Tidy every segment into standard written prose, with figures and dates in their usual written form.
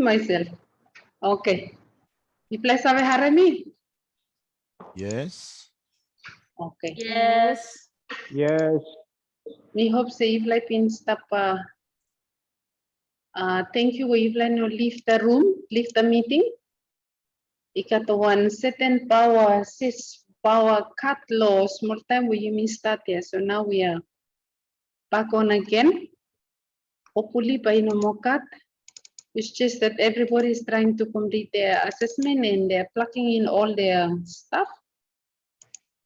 myself. Okay. Iflay sabe harami? Yes. Okay. Yes. Yes. We hope say Iflay pin stop. Thank you. Iflay no leave the room, leave the meeting. Ikatawan certain power, sis power cut law. Small time we you miss that here. So now we are back on again. Hopefully by no more cut. It's just that everybody is trying to complete their assessment and they're plugging in all their stuff.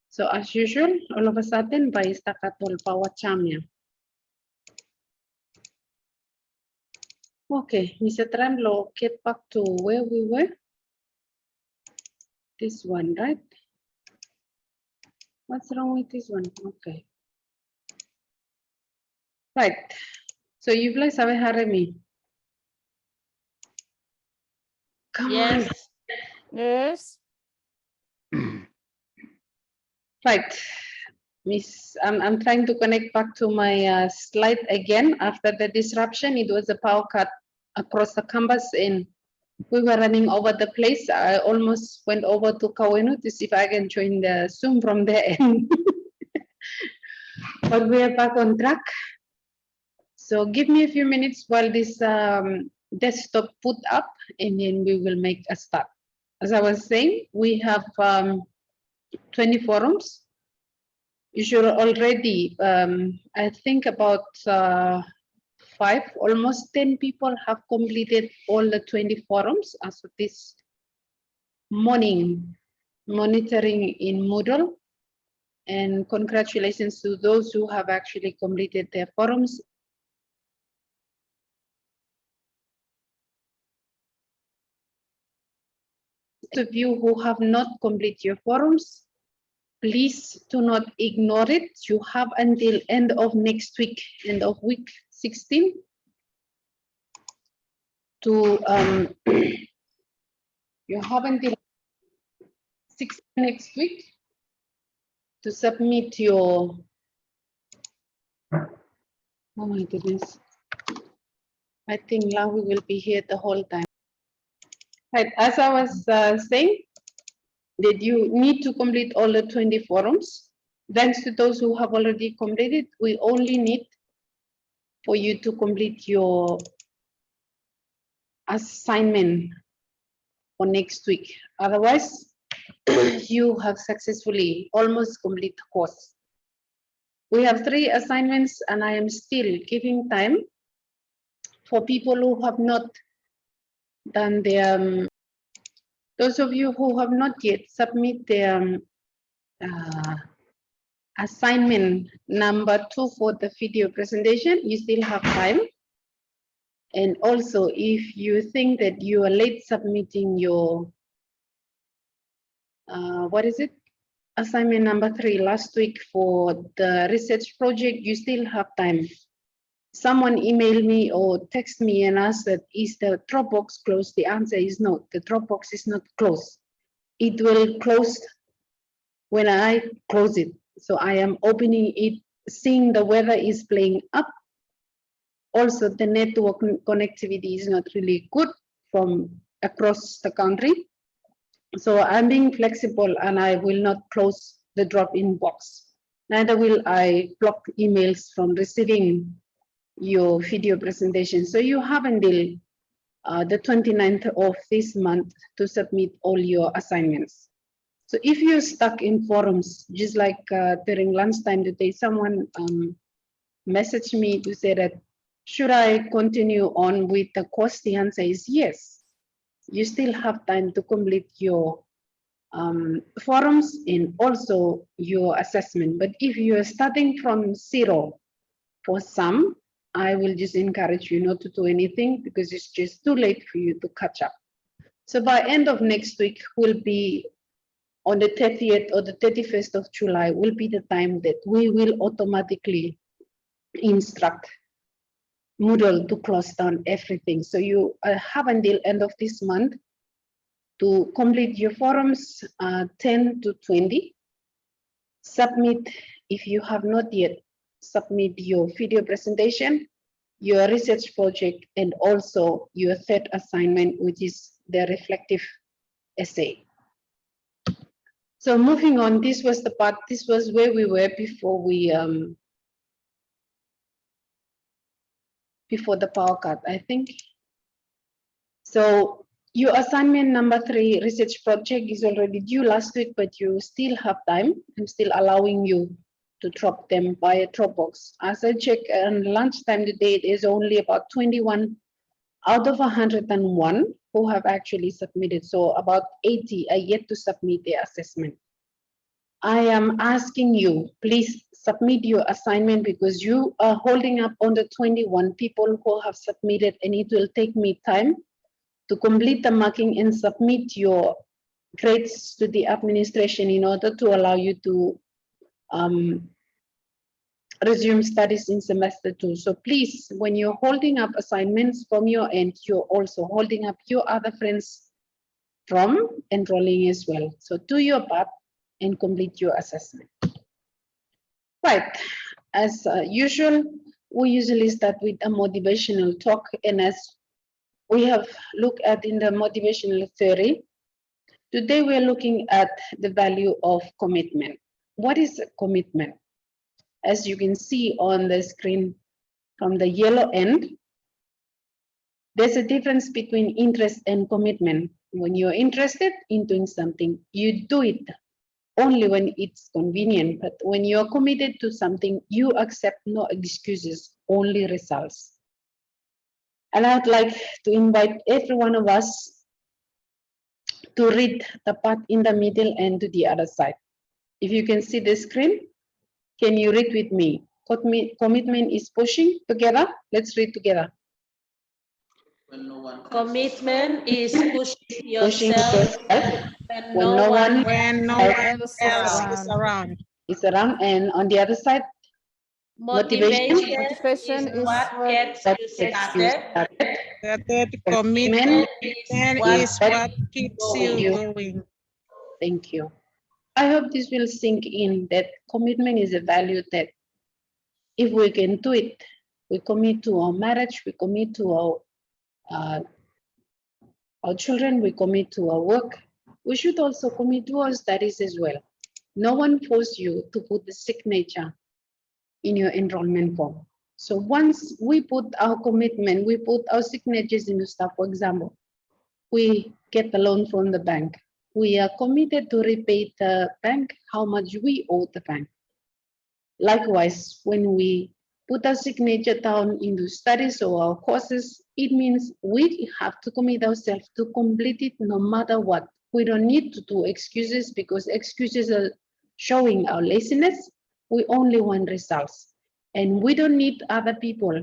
So as usual, all of a sudden, by stakatul power chamia. Okay, Mr. Tremlo, get back to where we were. This one, right? What's wrong with this one? Okay. Right. So you guys have harami. Come on. Yes. Yes. Right. Miss, I'm trying to connect back to my slide again. After the disruption, it was a power cut across the campus and we were running over the place. I almost went over to Kawenu to see if I can join the Zoom from there. But we are back on track. So give me a few minutes while this desktop put up and then we will make a start. As I was saying, we have 20 forums. You should already, I think about 5, almost 10 people have completed all the 20 forums as of this morning, monitoring in Moodle. And congratulations to those who have actually completed their forums. Those of you who have not completed your forums, please do not ignore it. You have until end of next week, end of week 16 to, you have until 6 next week to submit your, oh my goodness. I think now we will be here the whole time. Right, as I was saying, that you need to complete all the 20 forums. Thanks to those who have already completed, we only need for you to complete your assignment for next week. Otherwise, you have successfully almost complete the course. We have 3 assignments and I am still giving time for people who have not done their, those of you who have not yet submit their assignment number 2 for the video presentation, you still have time. And also, if you think that you are late submitting your, assignment number 3 last week for the research project, you still have time. Someone emailed me or text me and asked that, is the Dropbox closed? The answer is no, the Dropbox is not closed. It will close when I close it. So I am opening it, seeing the weather is playing up. Also, the network connectivity is not really good from across the country. So I'm being flexible and I will not close the drop-in box. Neither will I block emails from receiving your video presentation. So you have until the 29th of this month to submit all your assignments. So if you're stuck in forums, just like during lunchtime today, someone messaged me to say that, should I continue on with the course? The answer is yes. You still have time to complete your forums and also your assessment. But if you are starting from 0 for some, I will just encourage you not to do anything because it's just too late for you to catch up. So by end of next week will be on the 30th or the 31st of July will be the time that we will automatically instruct Moodle to close down everything. So you have until end of this month to complete your forums 10 to 20. Submit, if you have not yet submit your video presentation, your research project, and also your third assignment, which is the reflective essay. So moving on, this was where we were before before the power cut, I think. So your assignment number 3, research project, is already due last week, but you still have time. I'm still allowing you to drop them via Dropbox. As I check on lunchtime today, it is only about 21 out of 101 who have actually submitted. So about 80 are yet to submit their assessment. I am asking you, please submit your assignment, because you are holding up on the 21 people who have submitted, and it will take me time to complete the marking and submit your grades to the administration in order to allow you to resume studies in semester 2. So please, when you're holding up assignments from your end, you're also holding up your other friends from enrolling as well. So do your part and complete your assessment. Right, as usual, we usually start with a motivational talk, and as we have looked at in the motivational theory, today we're looking at the value of commitment. What is a commitment? As you can see on the screen from the yellow end, there's a difference between interest and commitment. When you're interested in doing something, you do it only when it's convenient. But when you're committed to something, you accept no excuses, only results. And I'd like to invite every one of us to read the part in the middle and to the other side. If you can see the screen, can you read with me? Commitment is pushing together. Let's read together. Commitment is pushing Pushing yourself yourself when no one else else is around. is around. And on the other side, Motivation Motivation is what gets you started. Commitment is what keeps you going. Thank you. I hope this will sink in, that commitment is a value that if we can do it, we commit to our marriage, we commit to our children, we commit to our work, we should also commit to our studies as well. No one forced you to put the signature in your enrollment form. So once we put our commitment, we put our signatures in the stuff. For example, we get the loan from the bank. We are committed to repay the bank how much we owe the bank. Likewise, when we put our signature down into studies or our courses, it means we have to commit ourselves to complete it no matter what. We don't need to do excuses, because excuses are showing our laziness. We only want results. And we don't need other people.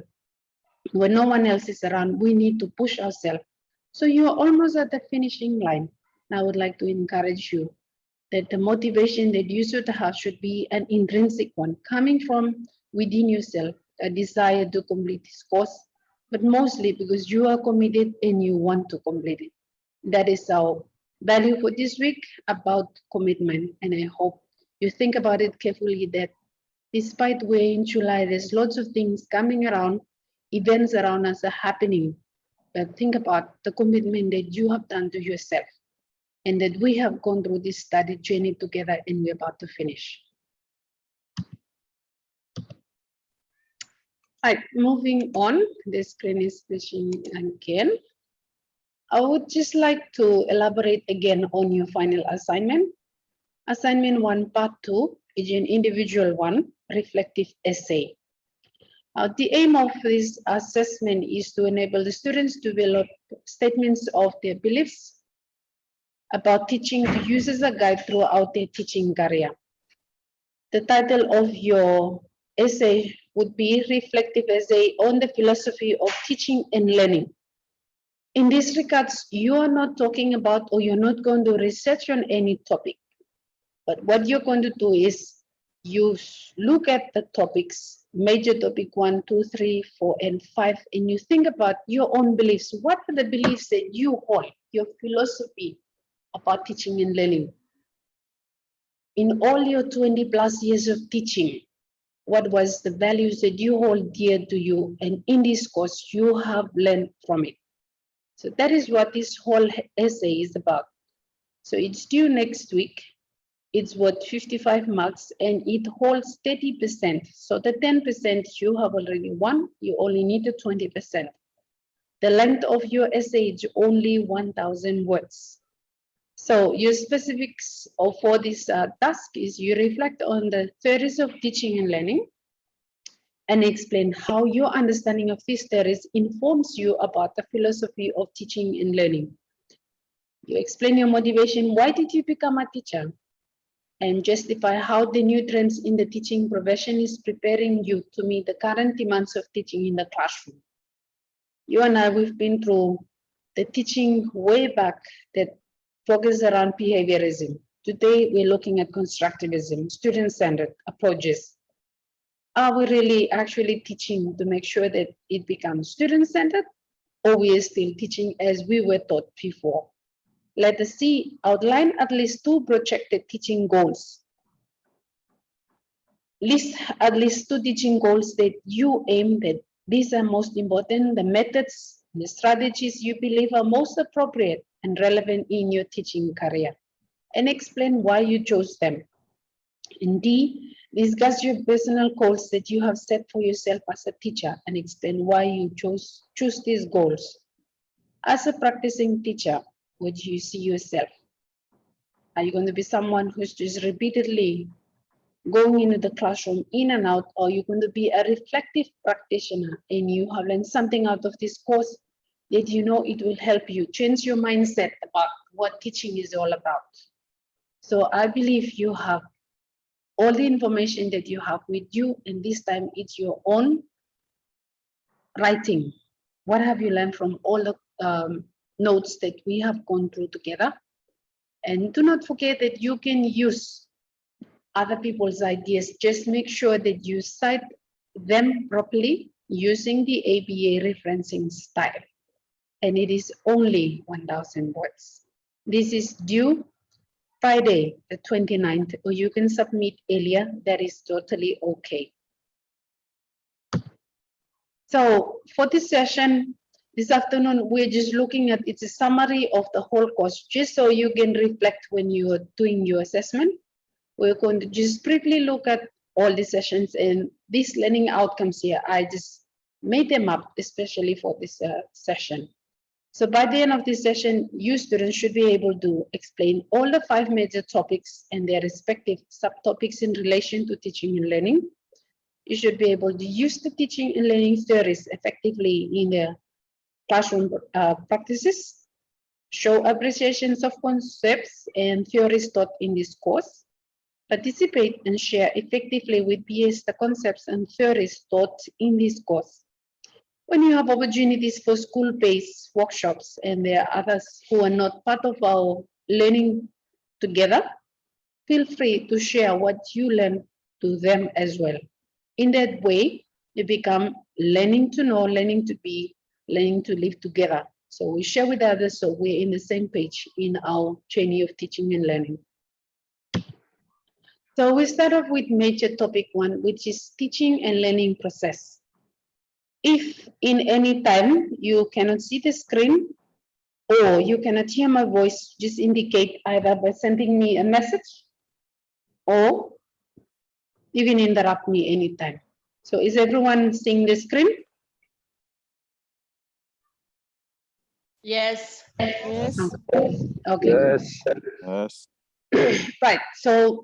When no one else is around, we need to push ourselves. So you're almost at the finishing line. I would like to encourage you that the motivation that you should have should be an intrinsic one, coming from within yourself, a desire to complete this course, but mostly because you are committed and you want to complete it. That is our value for this week about commitment. And I hope you think about it carefully, that despite we're in July, there's lots of things coming around, events around us are happening. But think about the commitment that you have done to yourself, and that we have gone through this study journey together, and we're about to finish. Right, moving on, the screen is switching again. I would just like to elaborate again on your final assignment. Assignment 1, part 2 is an individual one, reflective essay. The aim of this assessment is to enable the students to develop statements of their beliefs about teaching to use as a guide throughout their teaching career. The title of your essay would be Reflective Essay on the Philosophy of Teaching and Learning. In this regards, you are not talking about, or you're not going to research on any topic, but what you're going to do is you look at the topics, major topic 1, 2, 3, 4, and 5, and you think about your own beliefs. What are the beliefs that you hold, your philosophy about teaching and learning? In all your 20+ years of teaching, what was the values that you hold dear to you, and in this course you have learned from it. So that is what this whole essay is about. So it's due next week. It's worth 55 marks and it holds 30%. So the 10% you have already won, you only need the 20%. The length of your essay is only 1,000 words. So your specifics for this task is you reflect on the theories of teaching and learning and explain how your understanding of these theories informs you about the philosophy of teaching and learning. You explain your motivation, why did you become a teacher? And justify how the new trends in the teaching profession is preparing you to meet the current demands of teaching in the classroom. You and I, we've been through the teaching way back that focused around behaviorism. Today, we're looking at constructivism, student-centered approaches. Are we really actually teaching to make sure that it becomes student-centered, or we are still teaching as we were taught before? Let us see, outline at least 2 projected teaching goals. List at least 2 teaching goals that you aim that these are most important, the methods, the strategies you believe are most appropriate and relevant in your teaching career, and explain why you chose them. And D, discuss your personal goals that you have set for yourself as a teacher and explain why you choose these goals. As a practicing teacher, would you see yourself? Are you going to be someone who's just repeatedly going into the classroom in and out, or you're going to be a reflective practitioner and you have learned something out of this course that you know it will help you change your mindset about what teaching is all about? So I believe you have all the information that you have with you, and this time it's your own writing. What have you learned from all the notes that we have gone through together? And do not forget that you can use other people's ideas. Just make sure that you cite them properly using the ABA referencing style. And it is only 1,000 words. This is due Friday, the 29th, or you can submit earlier. That is totally okay. So for this session, this afternoon, we're just looking at, it's a summary of the whole course, just so you can reflect when you are doing your assessment. We're going to just briefly look at all the sessions and these learning outcomes here. I just made them up especially for this session. So by the end of this session, you students should be able to explain all the 5 major topics and their respective subtopics in relation to teaching and learning. You should be able to use the teaching and learning theories effectively in the classroom practices, show appreciations of concepts and theories taught in this course, participate and share effectively with peers the concepts and theories taught in this course. When you have opportunities for school-based workshops and there are others who are not part of our learning together, feel free to share what you learn to them as well. In that way, you become learning to know, learning to be, learning to live together. So we share with others so we're in the same page in our journey of teaching and learning. So we start off with major topic 1, which is teaching and learning process. If in any time you cannot see the screen or you cannot hear my voice, just indicate either by sending me a message or you can interrupt me anytime. So is everyone seeing the screen? Yes. Yes. Okay. Yes. Yes. Right. So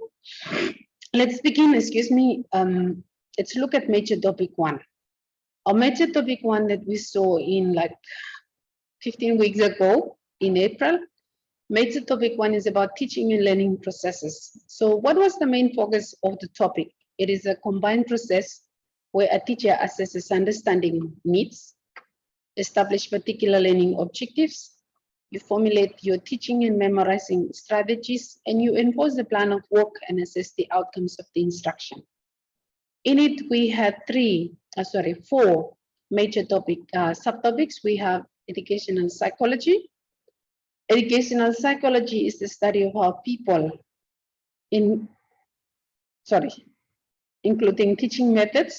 let's begin. Excuse me. Let's look at major topic 1. Our major topic 1 that we saw in like 15 weeks ago in April. Major topic 1 is about teaching and learning processes. So what was the main focus of the topic? It is a combined process where a teacher assesses understanding needs, establish particular learning objectives, you formulate your teaching and memorizing strategies, and you enforce the plan of work and assess the outcomes of the instruction. In it, we had 4 major subtopics. We have educational psychology. Educational psychology is the study of how people including teaching methods.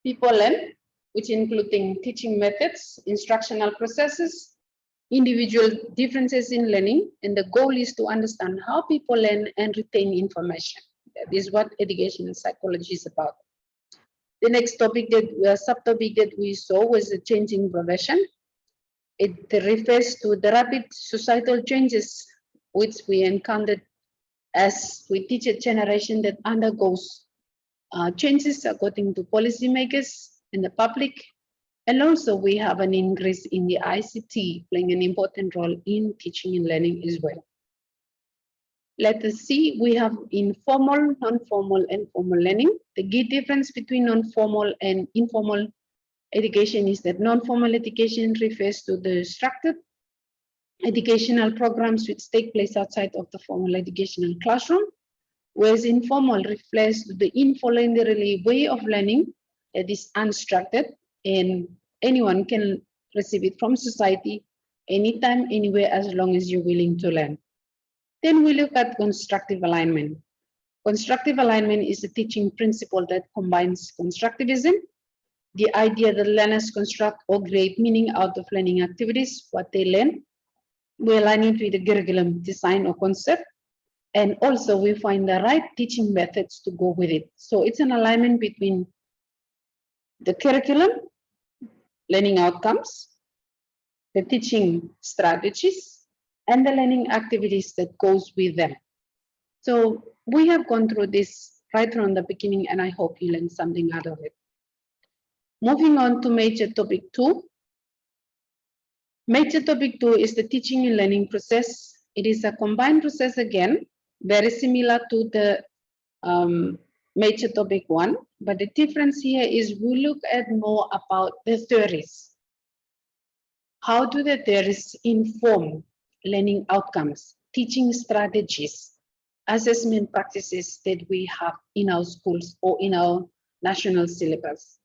People learn, which including teaching methods, instructional processes, individual differences in learning, and the goal is to understand how people learn and retain information. That is what educational psychology is about. The next topic subtopic that we saw was the changing profession. It refers to the rapid societal changes which we encountered as we teach a generation that undergoes changes according to policymakers and the public. And also we have an increase in the ICT playing an important role in teaching and learning as well. Let us see, we have informal, non-formal, and formal learning. The key difference between non-formal and informal education is that non-formal education refers to the structured educational programs which take place outside of the formal educational classroom, whereas informal refers to the involuntary way of learning that is unstructured and anyone can receive it from society anytime, anywhere, as long as you're willing to learn. Then we look at constructive alignment. Constructive alignment is a teaching principle that combines constructivism, the idea that learners construct or create meaning out of learning activities, what they learn. We align it with the curriculum design or concept, and also we find the right teaching methods to go with it. So it's an alignment between the curriculum, learning outcomes, the teaching strategies, and the learning activities that goes with them. So we have gone through this right from the beginning, and I hope you learned something out of it. Moving on to major topic 2. Major topic 2 is the teaching and learning process. It is a combined process again, very similar to the major topic 1, but the difference here is we look at more about the theories. How do the theories inform learning outcomes, teaching strategies, assessment practices that we have in our schools or in our national syllabus?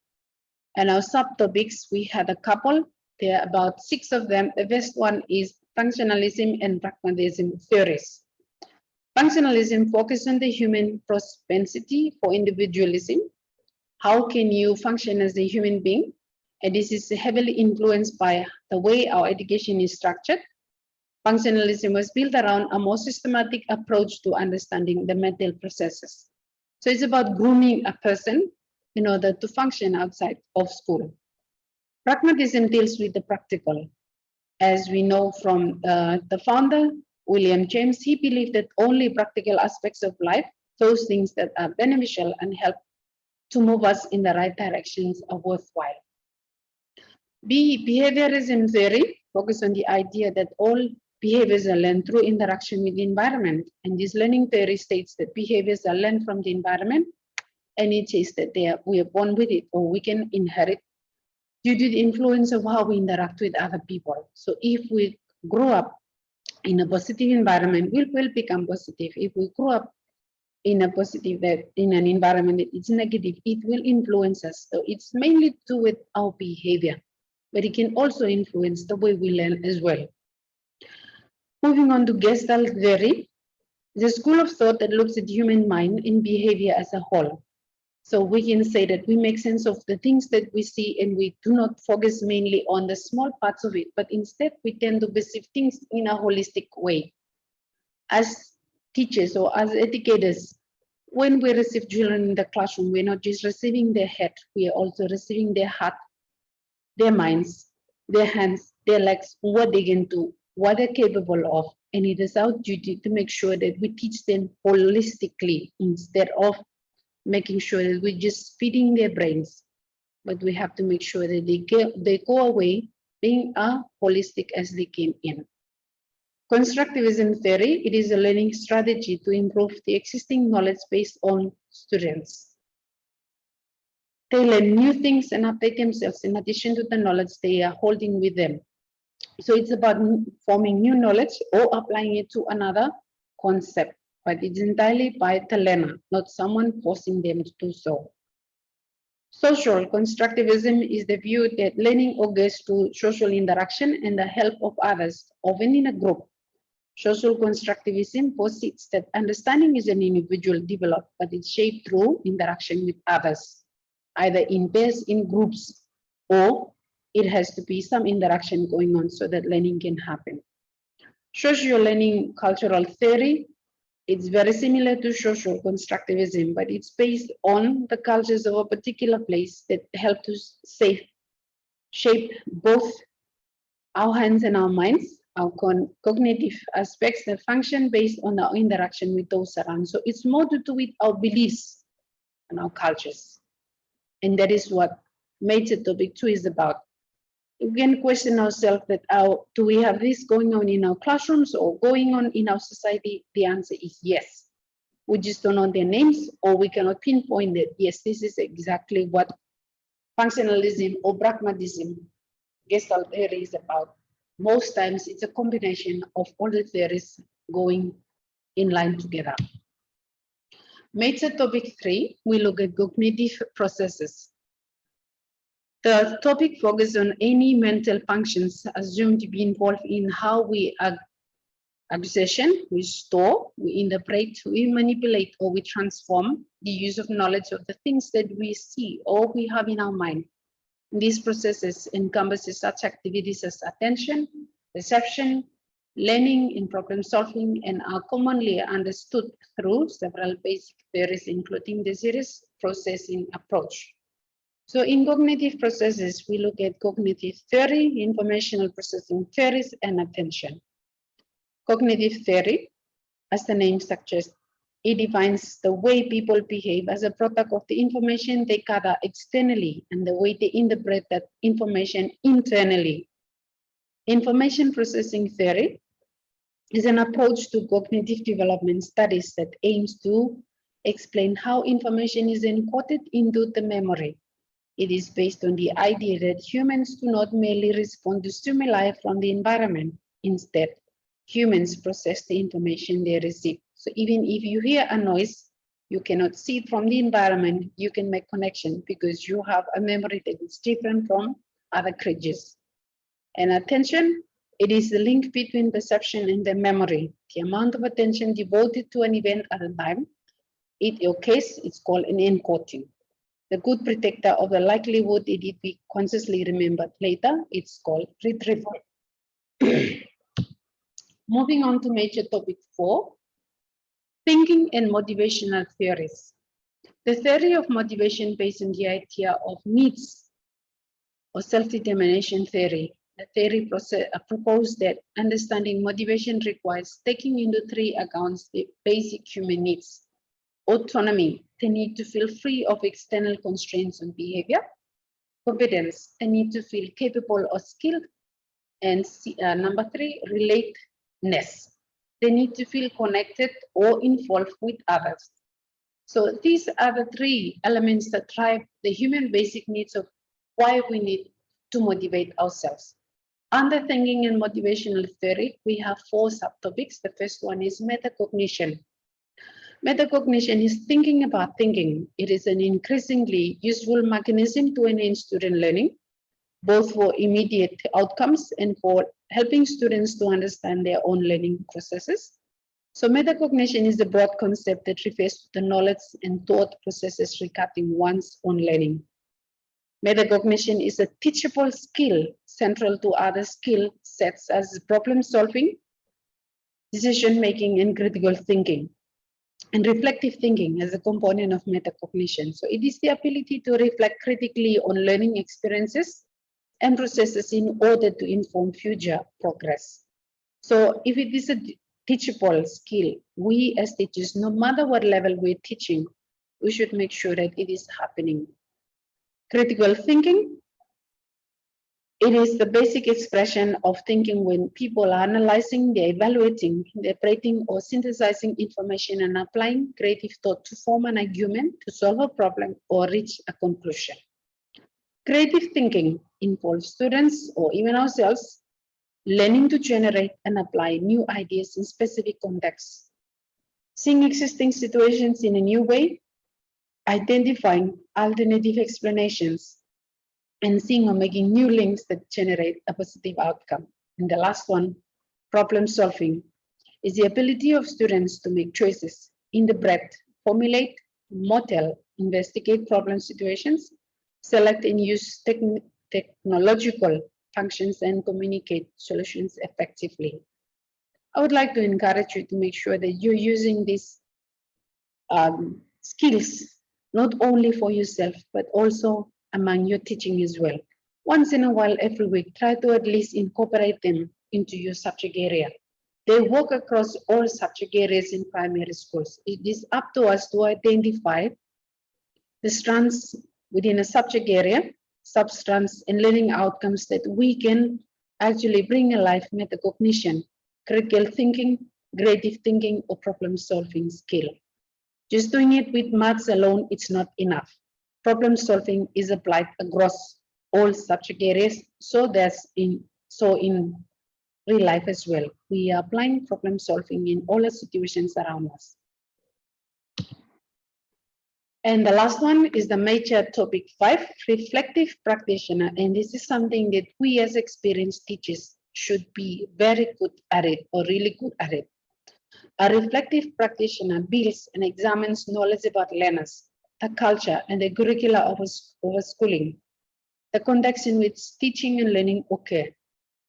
And our subtopics, we had a couple. There are about 6 of them. The first one is functionalism and pragmatism theories. Functionalism focuses on the human propensity for individualism. How can you function as a human being? And this is heavily influenced by the way our education is structured. Functionalism was built around a more systematic approach to understanding the mental processes. So it's about grooming a person in order to function outside of school. Pragmatism deals with the practical. As we know from the founder, William James, he believed that only practical aspects of life, those things that are beneficial and help to move us in the right directions, are worthwhile. Behaviorism theory focuses on the idea that all behaviors are learned through interaction with the environment. And this learning theory states that behaviors are learned from the environment, and it says that we are born with it or we can inherit due to the influence of how we interact with other people. So if we grow up in a positive environment, we will become positive. If we grow up in a positive, in an environment that is negative, it will influence us. So it's mainly to do with our behavior, but it can also influence the way we learn as well. Moving on to Gestalt theory, the school of thought that looks at human mind and behavior as a whole. So we can say that we make sense of the things that we see and we do not focus mainly on the small parts of it, but instead we tend to perceive things in a holistic way. As teachers or as educators, when we receive children in the classroom, we're not just receiving their head, we are also receiving their heart, their minds, their hands, their legs, what they can do, what they're capable of. And it is our duty to make sure that we teach them holistically instead of making sure that we're just feeding their brains. But we have to make sure that they go away being as holistic as they came in. Constructivism theory, it is a learning strategy to improve the existing knowledge based on students. They learn new things and update themselves in addition to the knowledge they are holding with them. So it's about forming new knowledge or applying it to another concept, but it's entirely by the learner, not someone forcing them to do so. Social constructivism is the view that learning occurs through social interaction and the help of others, often in a group. Social constructivism posits that understanding is an individual developed, but it's shaped through interaction with others, either in pairs, in groups, or it has to be some interaction going on so that learning can happen. Social learning cultural theory, it's very similar to social constructivism, but it's based on the cultures of a particular place that help to shape both our hands and our minds, our cognitive aspects that function based on our interaction with those around. So it's more to do with our beliefs and our cultures. And that is what major topic 2 is about. We can question ourselves that do we have this going on in our classrooms or going on in our society? The answer is yes. We just don't know their names, or we cannot pinpoint that, yes, this is exactly what functionalism or pragmatism Gestalt theory is about. Most times it's a combination of all the theories going in line together. Major topic 3, we look at cognitive processes. The topic focuses on any mental functions assumed to be involved in how we acquisition, we store, we interpret, we manipulate, or we transform the use of knowledge of the things that we see or we have in our mind. These processes encompasses such activities as attention, perception, learning, and problem solving, and are commonly understood through several basic theories, including the series processing approach. So in cognitive processes, we look at cognitive theory, informational processing theories, and attention. Cognitive theory, as the name suggests, it defines the way people behave as a product of the information they gather externally and the way they interpret that information internally. Information processing theory is an approach to cognitive development studies that aims to explain how information is encoded into the memory. It is based on the idea that humans do not merely respond to stimuli from the environment. Instead, humans process the information they receive. So even if you hear a noise, you cannot see it from the environment, you can make connection because you have a memory that is different from other creatures. And attention, it is the link between perception and the memory. The amount of attention devoted to an event at a time, in your case, it's called an encoding. The good predictor of the likelihood it will be consciously remembered later, it's called retrieval. Moving on to major topic 4, thinking and motivational theories. The theory of motivation based on the idea of needs or self-determination theory. The theory proposed that understanding motivation requires taking into 3 accounts the basic human needs. Autonomy, the need to feel free of external constraints on behavior. Competence, the need to feel capable or skilled. And number 3, relatedness, the need to feel connected or involved with others. So these are the 3 elements that drive the human basic needs of why we need to motivate ourselves. Under thinking and motivational theory, we have 4 subtopics. The first one is metacognition. Metacognition is thinking about thinking. It is an increasingly useful mechanism to enhance student learning, both for immediate outcomes and for helping students to understand their own learning processes. So metacognition is a broad concept that refers to the knowledge and thought processes regarding one's own learning. Metacognition is a teachable skill central to other skill sets as problem solving, decision making, and critical thinking. And reflective thinking as a component of metacognition. So it is the ability to reflect critically on learning experiences and processes in order to inform future progress. So if it is a teachable skill, we as teachers, no matter what level we're teaching, we should make sure that it is happening. Critical thinking, it is the basic expression of thinking when people are analyzing, they're evaluating, interpreting, or synthesizing information and applying creative thought to form an argument, to solve a problem, or reach a conclusion. Creative thinking involves students, or even ourselves, learning to generate and apply new ideas in specific contexts, seeing existing situations in a new way, identifying alternative explanations, and seeing or making new links that generate a positive outcome. And the last one, problem solving. is the ability of students to make choices, interpret, formulate, model, investigate problem situations, select and use technological functions, and communicate solutions effectively. I would like to encourage you to make sure that you're using these skills not only for yourself, but also among your teaching as well. Once in a while, every week, try to at least incorporate them into your subject area. They work across all subject areas in primary schools. It is up to us to identify the strands within a subject area, substrands, and learning outcomes that we can actually bring alive metacognition, critical thinking, creative thinking, or problem-solving skill. Just doing it with maths alone, it's not enough. Problem solving is applied across all subject areas, so in real life as well. We are applying problem solving in all the situations around us. And the last one is the major topic 5, reflective practitioner. And this is something that we as experienced teachers should be very good at it, or really good at it. A reflective practitioner builds and examines knowledge about learners, the culture, and the curricula of schooling, the context in which teaching and learning occur.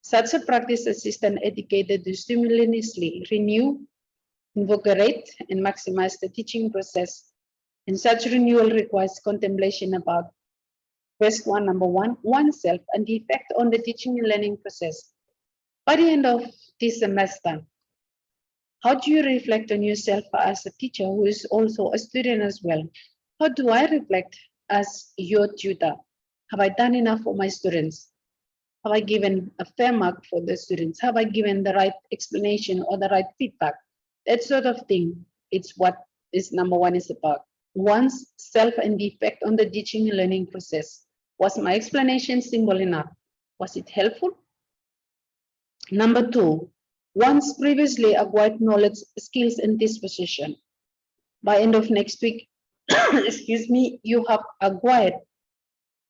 Such a practice assists an educator to simultaneously renew, invigorate, and maximize the teaching process. And such renewal requires contemplation about number one, oneself and the effect on the teaching and learning process. By the end of this semester, how do you reflect on yourself as a teacher who is also a student as well? How do I reflect as your tutor? Have I done enough for my students? Have I given a fair mark for the students? Have I given the right explanation or the right feedback? That sort of thing, it's what this number one is about. One's self and the effect on the teaching and learning process. Was my explanation simple enough? Was it helpful? Number 2, one's previously acquired knowledge, skills, and disposition. By end of next week, excuse me, you have acquired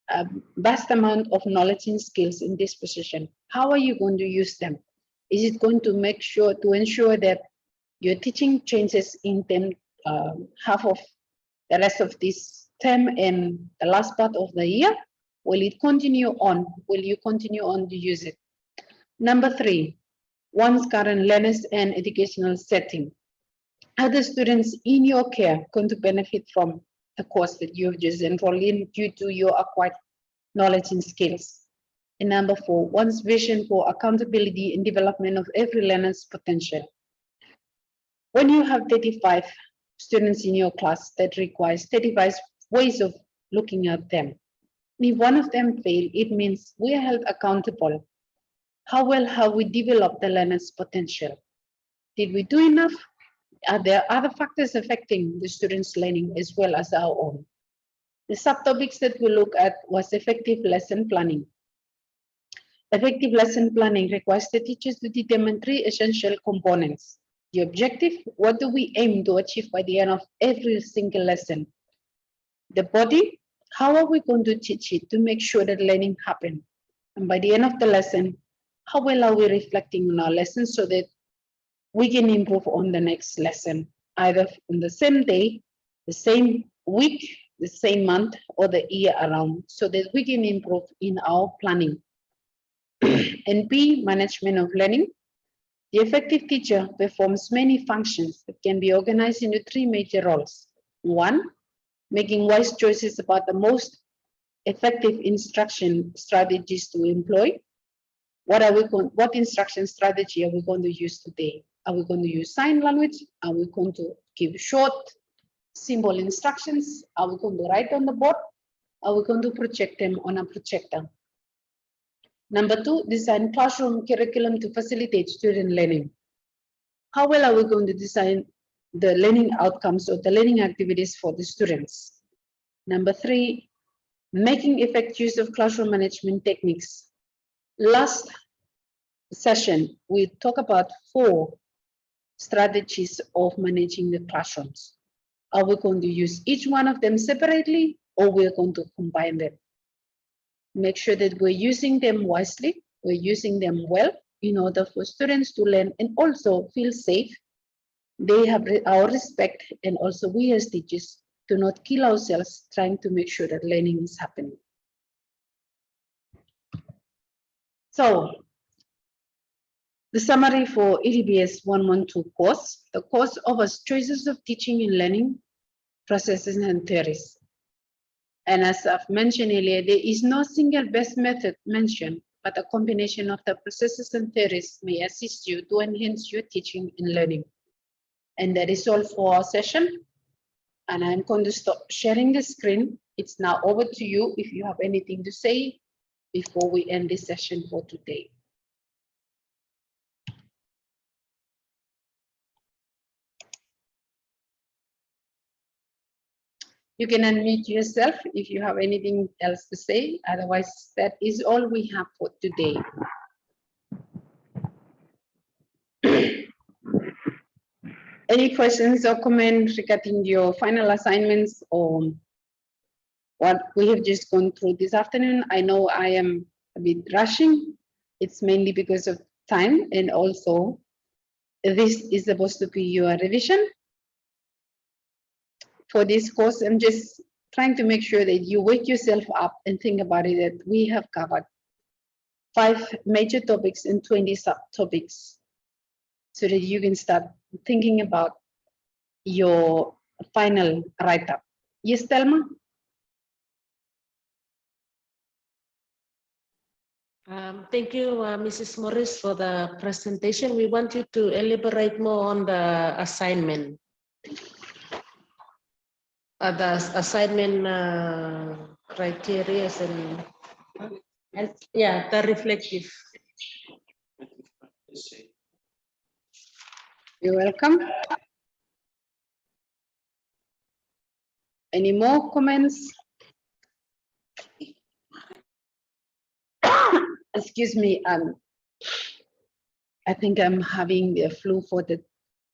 a vast amount of knowledge and skills in disposition. How are you going to use them? Is it going to ensure that your teaching changes in half of the rest of this term and the last part of the year? Will it continue on? Will you continue on to use it? Number 3, one's current learners and educational setting. Are the students in your care going to benefit from the course that you've just enrolled in due to your acquired knowledge and skills? And number 4, one's vision for accountability and development of every learner's potential. When you have 35 students in your class, that requires 35 ways of looking at them. And if one of them fails, it means we are held accountable. How well have we developed the learner's potential? Did we do enough? Are there other factors affecting the students' learning as well as our own? The subtopics that we look at was effective lesson planning. Effective lesson planning requires the teachers to determine 3 essential components. The objective, what do we aim to achieve by the end of every single lesson? The body, how are we going to teach it to make sure that learning happens? And by the end of the lesson, how well are we reflecting on our lessons so that we can improve on the next lesson, either on the same day, the same week, the same month, or the year around, so that we can improve in our planning. And B, management of learning. The effective teacher performs many functions that can be organized into 3 major roles. 1, making wise choices about the most effective instruction strategies to employ. What instruction strategy are we going to use today? Are we going to use sign language? Are we going to give short, simple instructions? Are we going to write on the board? Are we going to project them on a projector? Number 2, design classroom curriculum to facilitate student learning. How well are we going to design the learning outcomes or the learning activities for the students? Number 3, making effective use of classroom management techniques. Last session, we talked about 4 strategies of managing the classrooms. Are we going to use each one of them separately, or we're going to combine them? Make sure that we're using them wisely, we're using them well, in order for students to learn and also feel safe. They have our respect, and also we as teachers do not kill ourselves trying to make sure that learning is happening. So, the summary for EDPS112 course. The course offers choices of teaching and learning processes and theories. And as I've mentioned earlier, there is no single best method mentioned, but a combination of the processes and theories may assist you to enhance your teaching and learning. And that is all for our session. And I'm going to stop sharing the screen. It's now over to you if you have anything to say before we end this session for today. You can unmute yourself if you have anything else to say. Otherwise, that is all we have for today. Any questions or comments regarding your final assignments or what we have just gone through this afternoon? I know I am a bit rushing. It's mainly because of time, and also this is supposed to be your revision. For this course, I'm just trying to make sure that you wake yourself up and think about it, that we have covered 5 major topics and 20 subtopics so that you can start thinking about your final write-up. Yes, Thelma? Thank you, Mrs. Morris, for the presentation. We want you to elaborate more on the assignment. The assignment criteria and yeah, the reflective. You're welcome. Any more comments? Excuse me, I think I'm having the flu for the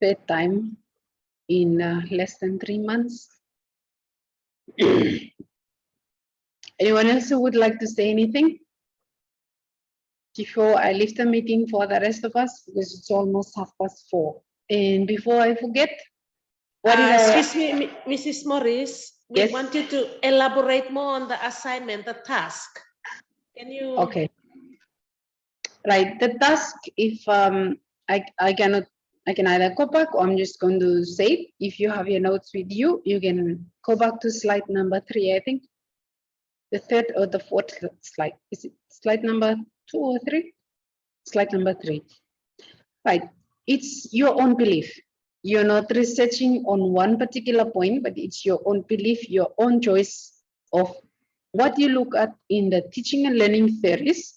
3rd time in less than 3 months. Anyone else who would like to say anything before I leave the meeting for the rest of us, because it's almost 4:30. And before I forget, what did Excuse me, Mrs. Morris, we Yes. want you to elaborate more on the assignment, the task. Can you? Okay. Right, the task, if I can either go back or I'm just going to say, if you have your notes with you, you can go back to slide number 3, I think. The 3rd or the 4th slide. Is it slide number 2 or 3? Slide number 3. Right, it's your own belief. You're not researching on one particular point, but it's your own belief, your own choice of what you look at in the teaching and learning theories.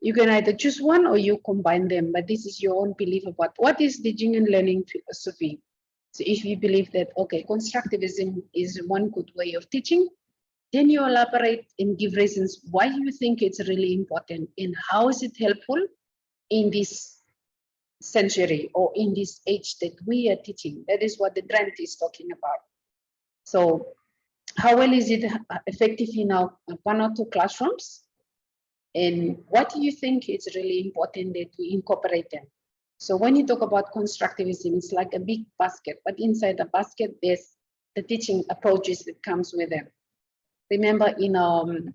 You can either choose one or you combine them, but this is your own belief about what is teaching and learning philosophy. So if you believe that, okay, constructivism is one good way of teaching, then you elaborate and give reasons why you think it's really important and how is it helpful in this century or in this age that we are teaching. That is what the grant is talking about. So how well is it effective in our 1 or 2 classrooms? And what do you think is really important that we incorporate them? So when you talk about constructivism, it's like a big basket, but inside the basket, there's the teaching approaches that comes with them. Remember in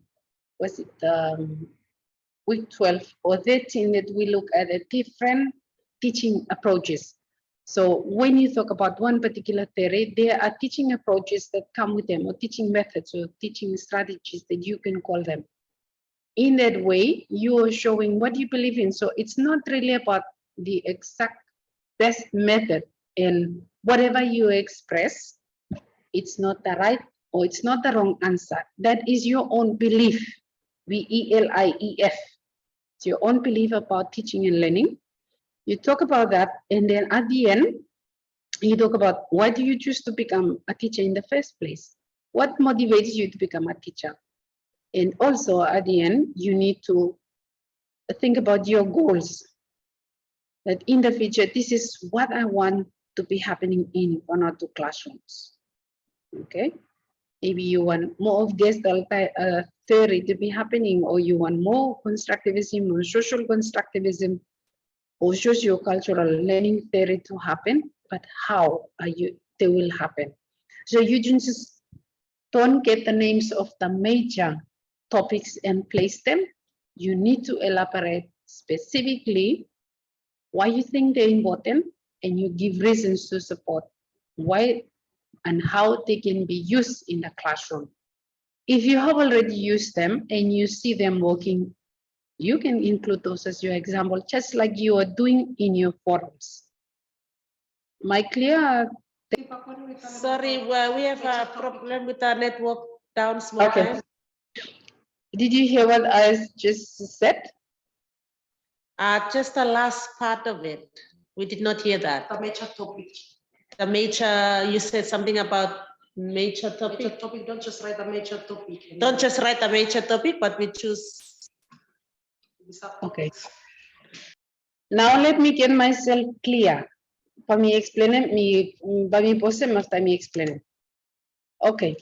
week 12 or 13 that we look at the different teaching approaches. So when you talk about one particular theory, there are teaching approaches that come with them, or teaching methods or teaching strategies that you can call them. In that way, you are showing what you believe in. So it's not really about the exact best method, and whatever you express, it's not the right or it's not the wrong answer. That is your own belief, BELIEF. It's your own belief about teaching and learning. You talk about that, and then at the end, you talk about why do you choose to become a teacher in the first place? What motivates you to become a teacher? And also at the end, you need to think about your goals. That in the future, this is what I want to be happening in 1 or 2 classrooms. Okay? Maybe you want more of Gestalt theory to be happening, or you want more constructivism or social constructivism. or socio-cultural learning theory to happen, but how they will happen. So you just don't get the names of the major topics and place them. You need to elaborate specifically why you think they're important, and you give reasons to support why and how they can be used in the classroom. If you have already used them and you see them working, you can include those as your example, just like you are doing in your forums. Am I clear? Sorry, we have a problem with our network down small Okay. time. Did you hear what I just said? Just the last part of it. We did not hear that. The major topic. The major, you said something about major topic. Major topic, don't just write the major topic. Don't just write a major topic, but we choose. Okay. Now let me get myself clear. Para me explain it, para me pose más para me explain it. Okay.